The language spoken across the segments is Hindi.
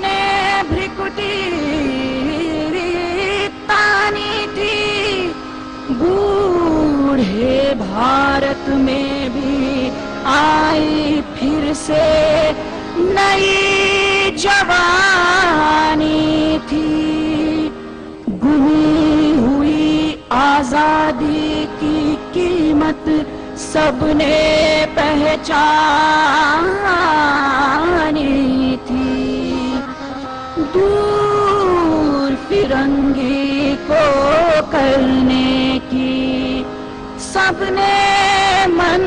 ने भ्रिकुटी तानी थी, बूढ़े भारत में भी आई फिर से नई जवानी थी। गुमी हुई आजादी की कीमत सबने पहचानी थी। दूर फिरंगी को करने की सबने मन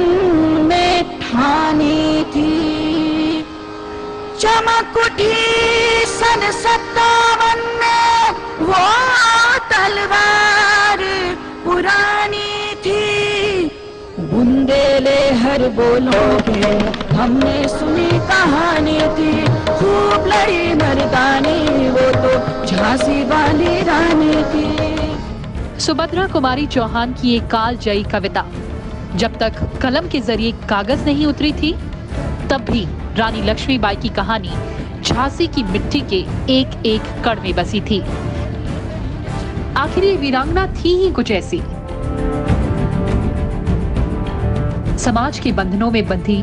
में ठानी थी। चमक उठी सन 57 में वो तलवार पुरानी थी। बुंदेले हर बोलों पे हमने सुनी कहानी थी। खूब लड़ी मर्दानी वो तो झांसी वाली रानी थी। सुभद्रा कुमारी चौहान की एक कालजयी कविता जब तक कलम के जरिए कागज नहीं उतरी थी, तब भी रानी लक्ष्मीबाई की कहानी झांसी की मिट्टी के एक एक कण में बसी थी। आखिर ये वीरांगना थी ही कुछ ऐसी, समाज के बंधनों में बंधी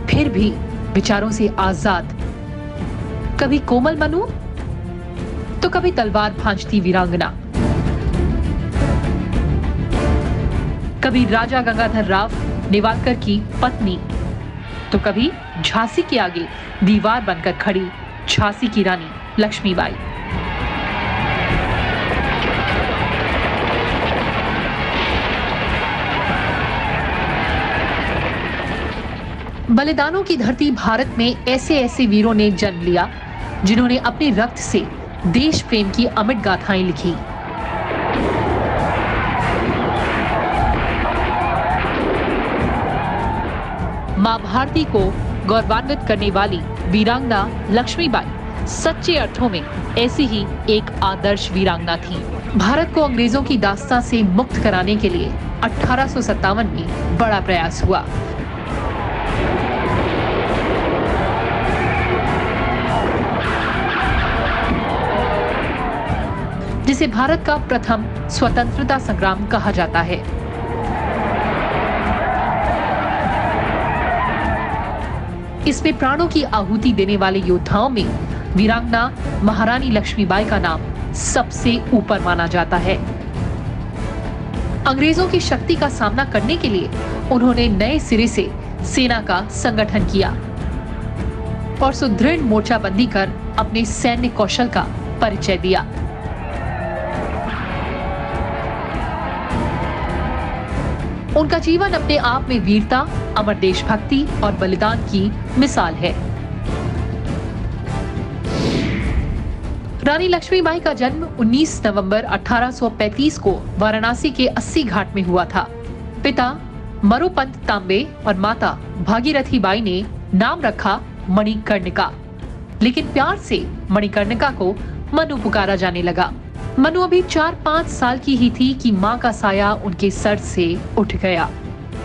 फिर भी विचारों से आजाद। कभी कोमल मनु तो कभी तलवार भांजती वीरांगना। कभी राजा गंगाधर राव नेवालकर की पत्नी तो कभी झांसी के आगे दीवार बनकर खड़ी झांसी की रानी लक्ष्मीबाई। बलिदानों की धरती भारत में ऐसे ऐसे वीरों ने जन्म लिया जिन्होंने अपने रक्त से देश प्रेम की अमिट गाथाएं लिखी। मां भारती को गौरवान्वित करने वाली वीरांगना लक्ष्मीबाई सच्चे अर्थों में ऐसी ही एक आदर्श वीरांगना थी। भारत को अंग्रेजों की दास्तां से मुक्त कराने के लिए 1857 में बड़ा प्रयास हुआ। जिसे भारत का प्रथम स्वतंत्रता संग्राम कहा जाता है। इसमें प्राणों की आहुति देने वाले योद्धाओं में वीरांगना महारानी लक्ष्मीबाई का नाम सबसे ऊपर माना जाता है। अंग्रेजों की शक्ति का सामना करने के लिए उन्होंने नए सिरे से सेना का संगठन किया और सुदृढ़ मोर्चाबंदी कर अपने सैन्य कौशल का परिचय दिया। उनका जीवन अपने आप में वीरता, अमर देशभक्ति और बलिदान की मिसाल है। रानी लक्ष्मीबाई का जन्म 19 नवंबर 1835 को वाराणसी के 80 घाट में हुआ था। पिता मरोपंत तांबे और माता भागीरथी बाई ने नाम रखा मणिकर्णिका, लेकिन प्यार से मणिकर्णिका को मनु पुकारा जाने लगा। मनु अभी 4-5 साल की ही थी कि मां का साया उनके सर से उठ गया।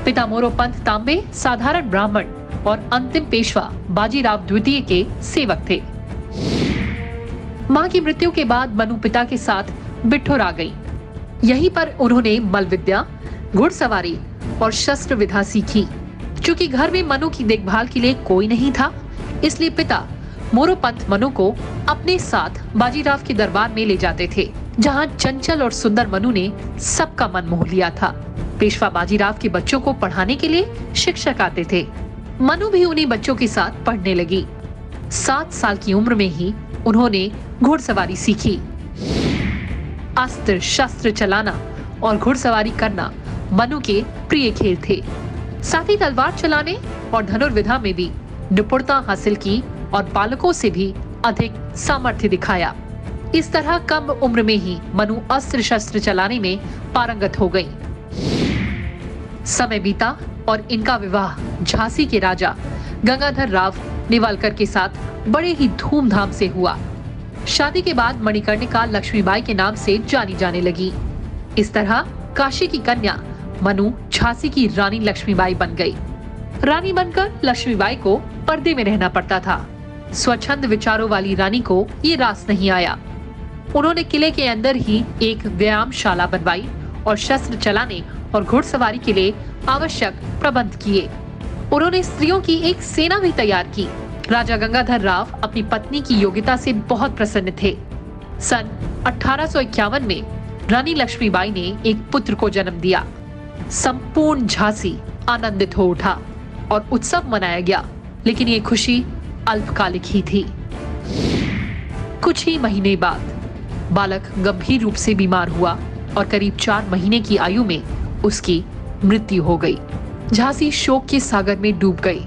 पिता मोरोपंत तांबे साधारण ब्राह्मण और अंतिम पेशवा बाजीराव द्वितीय के सेवक थे। मां की मृत्यु के बाद मनु पिता के साथ बिठूर आ गई। यहीं पर उन्होंने मल विद्या, घुड़सवारी और शस्त्र विद्या सीखी। चूंकि घर में मनु की देखभाल के लिए कोई नहीं था, इसलिए पिता मोरोपंत मनु को अपने साथ बाजीराव के दरबार में ले जाते थे, जहां चंचल और सुंदर मनु ने सबका मन मोह लिया था। पेशवा बाजीराव के बच्चों को पढ़ाने के लिए शिक्षक आते थे। मनु भी उन्हीं बच्चों के साथ पढ़ने लगी। 7 साल की उम्र में ही उन्होंने घुड़सवारी सीखी। अस्त्र शस्त्र चलाना और घुड़सवारी करना मनु के प्रिय खेल थे। साथ ही तलवार चलाने और धनुर्विद्या में भी निपुणता हासिल की और बालकों से भी अधिक सामर्थ्य दिखाया। इस तरह कम उम्र में ही मनु अस्त्र शस्त्र चलाने में पारंगत हो गई। समय बीता और इनका विवाह झांसी के राजा गंगाधर राव नेवालकर के साथ बड़े ही धूमधाम से हुआ। शादी के बाद मणिकर्णिका लक्ष्मीबाई के नाम से जानी जाने लगी। इस तरह काशी की कन्या मनु झांसी की रानी लक्ष्मीबाई बन गई। रानी बनकर लक्ष्मीबाई को पर्दे में रहना पड़ता था। स्वच्छंद विचारों वाली रानी को ये रास नहीं आया। उन्होंने किले के अंदर ही एक व्यायामशाला बनवाई और शस्त्र चलाने और घुड़सवारी के लिए आवश्यक प्रबंध किए। उन्होंने स्त्रियों की एक सेना भी तैयार की। राजा गंगाधर राव अपनी पत्नी की योग्यता से बहुत प्रसन्न थे। सन 1851 में रानी लक्ष्मीबाई ने एक पुत्र को जन्म दिया। संपूर्ण झांसी आनंदित हो उठा और उत्सव मनाया गया, लेकिन ये खुशी अल्पकालिक ही थी। कुछ ही महीने बाद बालक गंभीर रूप से बीमार हुआ और करीब 4 महीने की आयु में उसकी मृत्यु हो गई। झांसी शोक के सागर में डूब गई।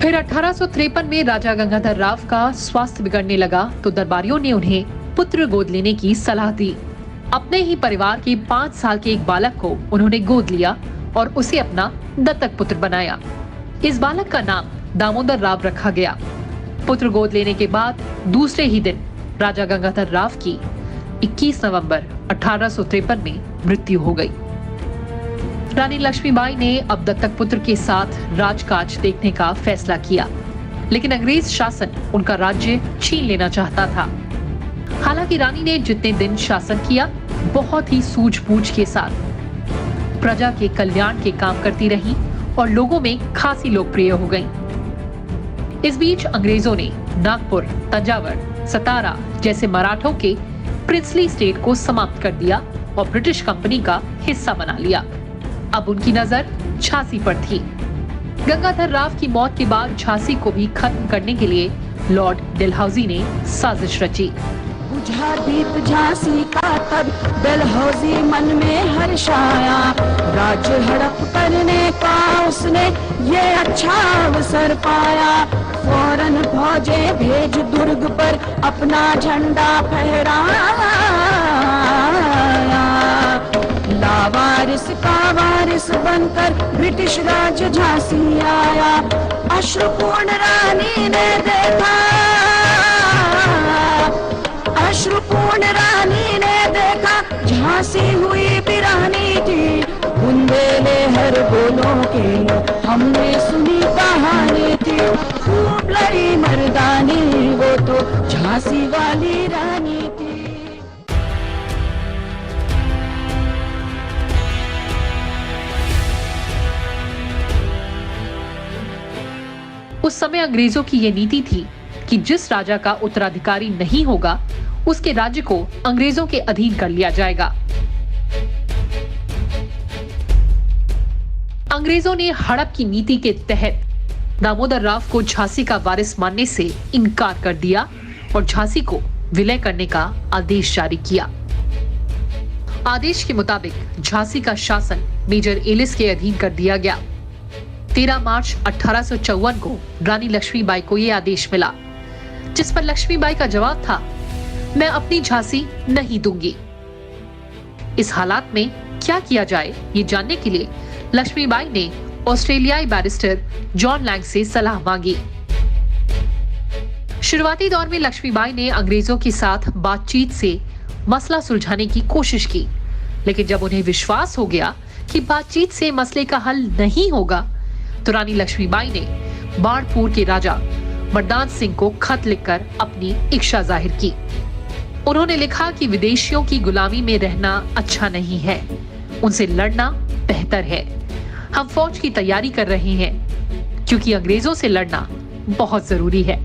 फिर 1853 में राजा गंगाधर राव का स्वास्थ्य बिगड़ने लगा तो दरबारियों ने उन्हें पुत्र गोद लेने की सलाह दी। अपने ही परिवार के 5 साल के एक बालक को उन्होंने गोद लिया और उसे अपना दत्तक पुत्र बनाया। इस बालक का नाम दामोदर राव रखा गया। पुत्र गोद लेने के बाद दूसरे ही दिन राजा गंगाधर राव की 21 नवंबर 1853 में मृत्यु हो गई। रानी लक्ष्मीबाई ने अब दत्तक पुत्र के साथ राजकाज देखने का फैसला किया, लेकिन अंग्रेज शासन उनका राज्य छीन लेना चाहता था। हालांकि रानी ने जितने दिन शासन किया बहुत ही सूझबूझ के साथ प्रजा के कल्याण के काम करती रही और लोगों में खासी लोकप्रिय हो गईं। इस बीच अंग्रेजों ने नागपुर, तंजावर, सतारा जैसे मराठों के प्रिंसली स्टेट को समाप्त कर दिया और ब्रिटिश कंपनी का हिस्सा बना लिया। अब उनकी नजर झांसी पर थी। गंगाधर राव की मौत के बाद झांसी को भी खत्म करने के लिए लॉर्ड डलहौजी ने साजिश रची। बुझा दीप झांसी का तब डलहौजी मन में हर्षाया। राज्य हड़प करने का उसने ये अच्छा अवसर पाया। फौरन फौजें भेज दुर्ग पर अपना झंडा फहराया। लावारिस का वारिस बनकर ब्रिटिश राज झांसी आया। अश्रुपूर्ण रानी ने देखा, अश्रुपूर्ण रानी ने देखा झांसी हुई बिरानी थी। बुंदेले हर बोलों के हमने सुनी कहानी थी। खूब लड़ी मर्दानी वो तो झांसी वाली रानी थी। उस समय अंग्रेजों की ये नीति थी कि जिस राजा का उत्तराधिकारी नहीं होगा उसके राज्य को अंग्रेजों के अधीन कर लिया जाएगा। अंग्रेजों ने हड़प की नीति के तहत दामोदर राव को झांसी का वारिस मानने से इनकार कर दिया और झांसी को विलय करने का आदेश जारी किया। आदेश के मुताबिक झांसी का शासन मेजर एलिस के अधीन कर दिया गया। 13 मार्च 1854 को रानी लक्ष्मीबाई को यह आदेश मिला, जिस पर लक्ष्मीबाई का जवाब था, मैं अपनी झांसी नहीं दूंगी। इस हालात में क्या किया जाए ये जानने के लिए लक्ष्मीबाई ने ऑस्ट्रेलियाई बैरिस्टर जॉन लैंग से सलाह मांगी। शुरुआती दौर में लक्ष्मीबाई ने अंग्रेजों के साथ बातचीत से मसला सुलझाने की कोशिश की, लेकिन जब उन्हें विश्वास हो गया कि बातचीत से मसले का हल नहीं होगा, तो रानी लक्ष्मीबाई ने बाणपुर के राजा मर्दान सिंह को खत लिखकर अपनी इच्छा जाहिर की। उन्होंने लिखा कि विदेशियों की गुलामी में रहना अच्छा नहीं है, उनसे लड़ना बेहतर है। हम फौज की तैयारी कर रहे हैं क्योंकि अंग्रेजों से लड़ना बहुत जरूरी है।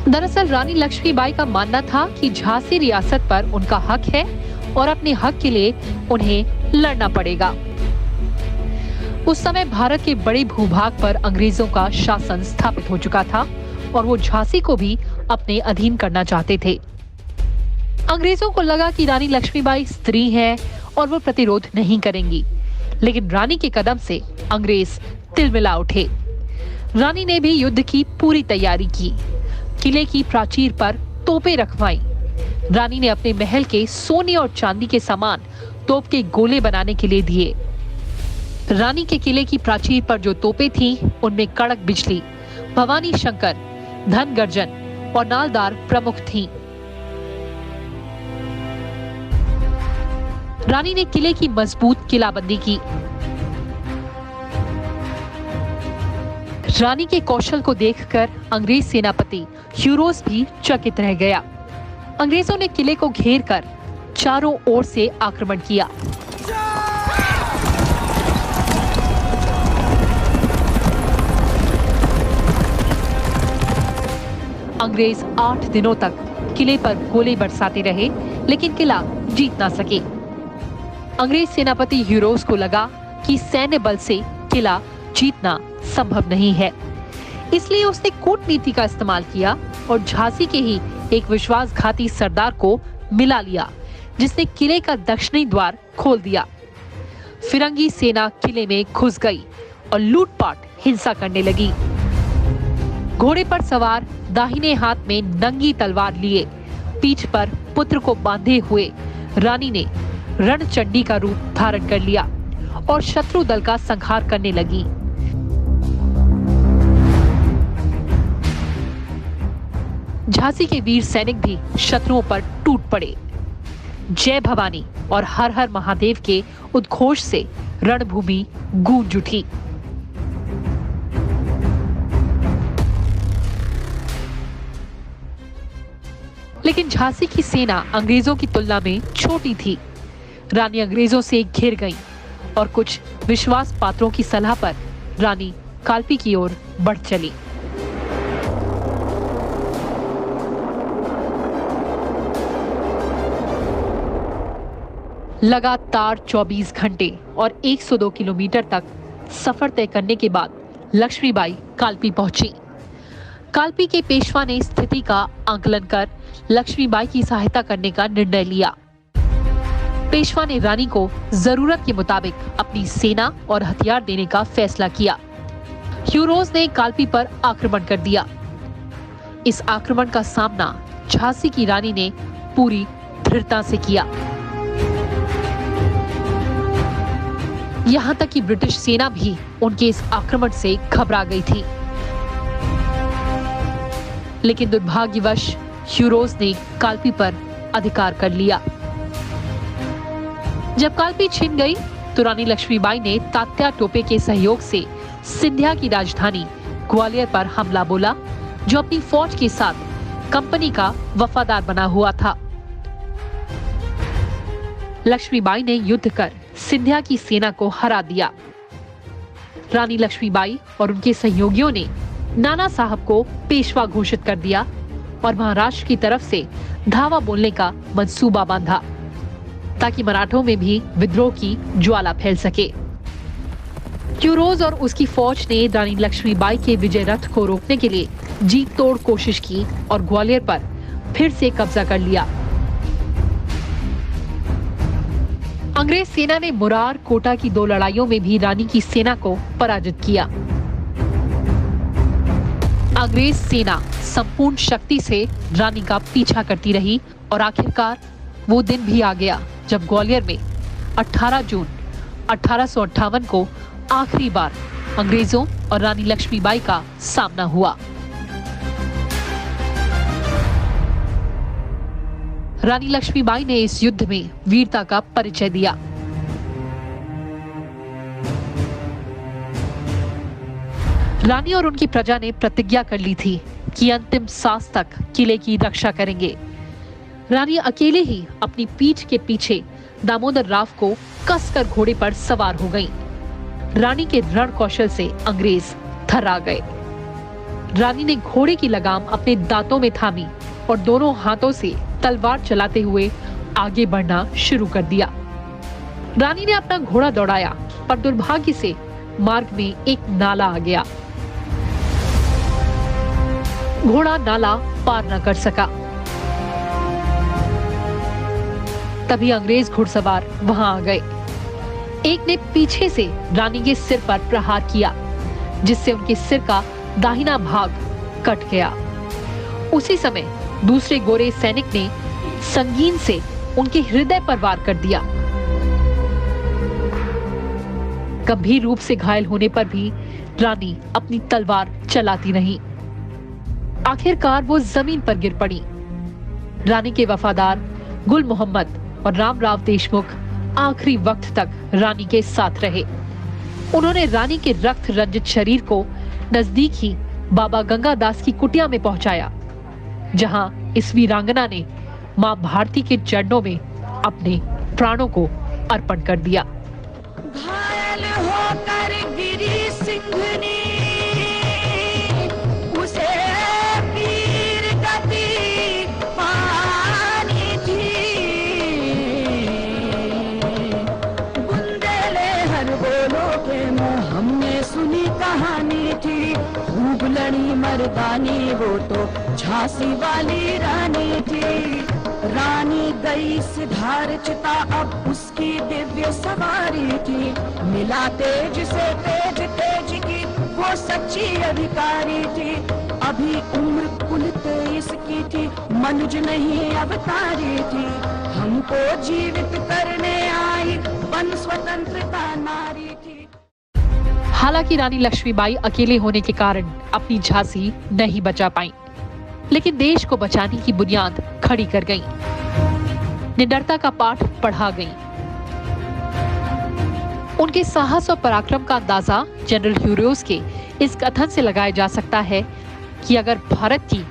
दरअसल रानी लक्ष्मीबाई का मानना था कि झांसी रियासत पर उनका हक है और अपने हक के लिए उन्हें लड़ना पड़ेगा। उस समय भारत के बड़े भूभाग पर अंग्रेजों का शासन स्थापित हो चुका था और वो झांसी को भी अपने अधीन करना चाहते थे। अंग्रेजों को लगा कि रानी लक्ष्मीबाई स्त्री है और वो प्रतिरोध नहीं करेंगी, लेकिन रानी के कदम से अंग्रेज तिलमिला उठे। रानी ने भी युद्ध की पूरी तैयारी की। किले की प्राचीर पर तोपें रखवाई। रानी ने अपने महल के सोने और चांदी के सामान तोप के गोले बनाने के लिए दिए। रानी के किले की प्राचीर पर जो तोपें थीं, उनमें कड़क बिजली, भवानी शंकर, धन गर्जन और नालदार प्रमुख थीं। रानी ने किले की मजबूत किलाबंदी की। रानी के कौशल को देखकर अंग्रेज सेनापति ह्यूरोस भी चकित रह गया। अंग्रेजों ने किले को घेर कर चारों ओर से आक्रमण किया। अंग्रेज 8 दिनों तक किले पर गोले बरसाते रहे, लेकिन किला जीत ना सके। अंग्रेज सेनापति ह्यूरोस को लगा कि सैन्य बल से किला जीतना संभव नहीं है, इसलिए उसने कूटनीति का इस्तेमाल किया और झांसी के ही एक विश्वासघाती सरदार को मिला लिया, जिसने किले का दक्षिणी द्वार खोल दिया। फिरंगी सेना किले में घुस गई और लूटपाट हिंसा करने लगी। घोड़े पर सवार दाहिने हाथ में नंगी तलवार लिए, पीठ पर पुत्र को बांधे हुए रानी ने रणचंडी का रूप धारण कर लिया और शत्रु दल का संहार करने लगी। झांसी के वीर सैनिक भी शत्रुओं पर टूट पड़े। जय भवानी और हर हर महादेव के उद्घोष से रणभूमि गूंज उठी। लेकिन झांसी की सेना अंग्रेजों की तुलना में छोटी थी। रानी अंग्रेजों से घिर गई और कुछ विश्वास पात्रों की सलाह पर रानी कालपी की ओर बढ़ चली। लगातार 24 घंटे और 102 किलोमीटर तक सफर तय करने के बाद लक्ष्मीबाई कालपी पहुंची। कालपी के पेशवा ने स्थिति का आकलन कर लक्ष्मीबाई की सहायता करने का निर्णय लिया। पेशवा ने रानी को जरूरत के मुताबिक अपनी सेना और हथियार देने का फैसला किया। ह्यूरोस ने कालपी पर आक्रमण कर दिया। इस आक्रमण का सामना झांसी की रानी ने पूरी दृढ़ता से किया। यहां तक कि ब्रिटिश सेना भी उनके इस आक्रमण से घबरा गई थी। लेकिन दुर्भाग्यवश ह्यूरोस ने कालपी पर अधिकार कर लिया। जब कालपी छिन गई तो रानी लक्ष्मीबाई ने तात्या टोपे के सहयोग से सिंधिया की राजधानी ग्वालियर पर हमला बोला, जो अपनी फौज के साथ कंपनी का वफादार बना हुआ था। लक्ष्मीबाई ने युद्ध कर सिंधिया की सेना को हरा दिया। रानी लक्ष्मीबाई और उनके सहयोगियों ने नाना साहब को पेशवा घोषित कर दिया और महाराष्ट्र की तरफ से धावा बोलने का मंसूबा बांधा, ताकि मराठों में भी विद्रोह की ज्वाला फैल सके। ह्यूरोस और उसकी फौज ने रानी लक्ष्मीबाई के विजय रथ को रोकने के लिए जी तोड़ कोशिश की और ग्वालियर पर फिर से कब्जा कर लिया। अंग्रेज सेना ने मुरार कोटा की 2 लड़ाइयों में भी रानी की सेना को पराजित किया। अंग्रेज सेना संपूर्ण शक्ति से रानी का पीछा करती रही और आखिरकार वो दिन भी आ गया जब ग्वालियर में 18 जून 1858 को आखिरी बार अंग्रेजों और रानी लक्ष्मीबाई का सामना हुआ। रानी लक्ष्मीबाई ने इस युद्ध में वीरता का परिचय दिया। रानी और उनकी प्रजा ने प्रतिज्ञा कर ली थी कि अंतिम सांस तक किले की रक्षा करेंगे। रानी अकेले ही अपनी पीठ के पीछे दामोदर राव को कसकर घोड़े पर सवार हो गईं। रानी के रण कौशल से अंग्रेज थर्रा गए। रानी ने घोड़े की लगाम अपने दांतों में थामी और दोनों हाथों से तलवार चलाते हुए आगे बढ़ना शुरू कर दिया। रानी ने अपना घोड़ा दौड़ाया, पर दुर्भाग्य से मार्ग में एक नाला आ गया। घोड़ा नाला पार न कर सका। तभी अंग्रेज घुड़सवार वहां आ गए। एक ने पीछे से रानी के सिर पर प्रहार किया, जिससे उनके सिर का दाहिना भाग कट गया। उसी समय दूसरे गोरे सैनिक ने संगीन से उनके हृदय पर वार कर दिया। गंभीर रूप से घायल होने पर भी रानी अपनी तलवार चलाती रही। आखिरकार वो जमीन पर गिर पड़ी। रानी के वफादार गुल मोहम्मद और रामराव देशमुख आखिरी वक्त तक रानी के साथ रहे। उन्होंने रानी के रक्त रंजित शरीर को नजदीक ही बाबा गंगादास की कुटिया में पहुंचाया, जहां इस वीरांगना ने मां भारती के चरणों में अपने प्राणों को अर्पण कर दिया। घायल होकर गिरी सिंघनी, उसे वीर गति पानी थी। बुंदेले हर बोलो के मुंह हमने सुनी कहानी थी। खूब लड़ी मर्दानी, वो तो झांसी वाली रानी थी। रानी गई सिधार चिता, अब उसकी दिव्य सवारी थी। मिला तेज से तेज, तेज की वो सच्ची अधिकारी थी। अभी उम्र कुल 23 की थी, मनुज नहीं अवतारी थी। हमको जीवित करने आई, बन स्वतंत्रता नारी थी। हालांकि रानी लक्ष्मीबाई अकेले होने के कारण अपनी झांसी नहीं बचा पाई, लेकिन देश को बचाने की बुनियाद खड़ी कर गईं। निडरता का पाठ पढ़ा गईं। उनके साहस और पराक्रम का अंदाजा जनरल ह्यूरोस के इस कथन से लगाया जा सकता है कि अगर भारत की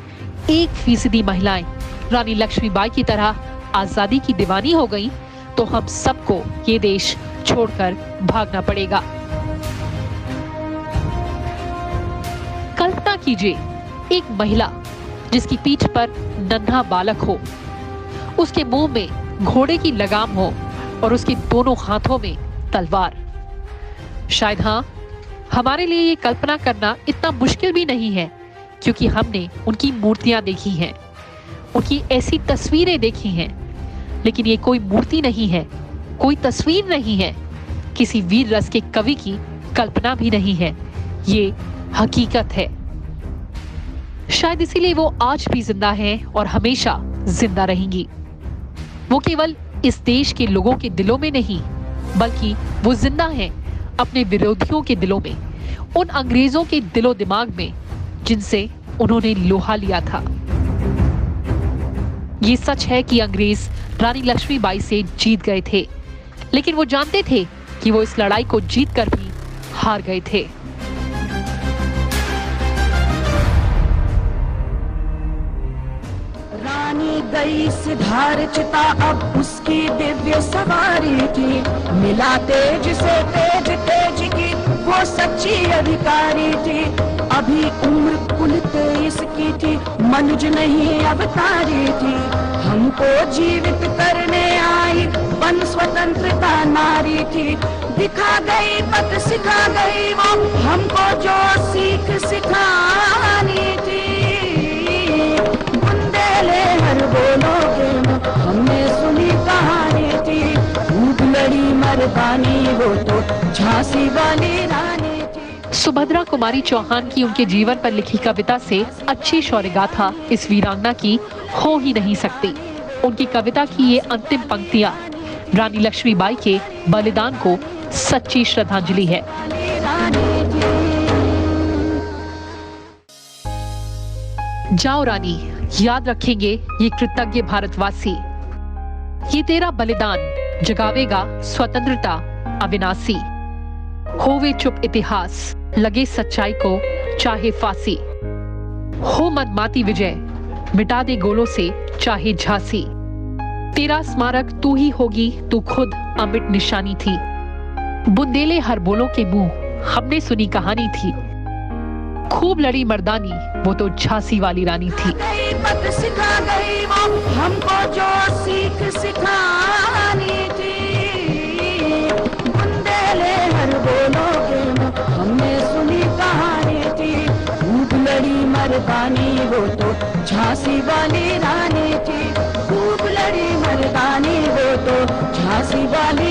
1% महिलाएं रानी लक्ष्मीबाई की तरह आजादी की दीवानी हो गईं, तो हम सबको ये देश छोड़कर भागना पड़ेगा। कल्पना कीजिए, एक महिला जिसकी पीठ पर नन्हा बालक हो, उसके मुंह में घोड़े की लगाम हो और उसके दोनों हाथों में तलवार। शायद हाँ, हमारे लिए ये कल्पना करना इतना मुश्किल भी नहीं है, क्योंकि हमने उनकी मूर्तियां देखी हैं, उनकी ऐसी तस्वीरें देखी हैं। लेकिन ये कोई मूर्ति नहीं है, कोई तस्वीर नहीं है, किसी वीर रस के कवि की कल्पना भी नहीं है, ये हकीकत है। शायद इसीलिए वो आज भी जिंदा हैं और हमेशा जिंदा रहेंगी। वो केवल इस देश के लोगों के दिलों में नहीं, बल्कि वो जिंदा हैं अपने विरोधियों के दिलों में, उन अंग्रेजों के दिलो दिमाग में जिनसे उन्होंने लोहा लिया था। ये सच है कि अंग्रेज रानी लक्ष्मीबाई से जीत गए थे, लेकिन वो जानते थे कि वो इस लड़ाई को जीतकर भी हार गए थे। रानी गई सिधार चिता, अब उसकी दिव्य सवारी थी। मिला तेज से तेज, तेज की वो सच्ची अधिकारी थी। अभी उम्र कुल 23 की थी, मनुज नहीं अवतारी थी। हमको जीवित करने आई, बन स्वतंत्रता नारी थी। दिखा गई पथ, सिखा गई वो हमको जो सीख सिखानी थी। बुंदेले हर बोलोगे हमने सुनी कहानी थी। खूब लड़ी मर्दानी, वो तो झांसी वाली रानी थी। सुभद्रा कुमारी चौहान की उनके जीवन पर लिखी कविता से अच्छी शौर्य गाथा इस वीरांगना की हो ही नहीं सकती। उनकी कविता की ये अंतिम पंक्तियां रानी लक्ष्मीबाई के बलिदान को सच्ची श्रद्धांजलि है। जाओ रानी, याद रखेंगे ये कृतज्ञ भारतवासी। ये तेरा बलिदान जगावेगा स्वतंत्रता अविनाशी। होवे चुप इतिहास, लगे सच्चाई को चाहे फांसी। हो मनमाती विजय, मिटा दे गोलों से चाहे झांसी। तेरा स्मारक तू ही होगी, तू खुद अमिट निशानी थी। बुंदेले हर बोलों के मुंह हमने सुनी कहानी थी। खूब लड़ी मर्दानी, वो तो झांसी वाली रानी थी। पथ सिखा गई वो हमको जो सीख सिखानी थी। बुंदेले हर बोलोगे हमने सुनी कहानी थी। खूब लड़ी मर्दानी, वो तो झांसी वाली रानी थी। खूब लड़ी मर्दानी, वो तो झांसी वाली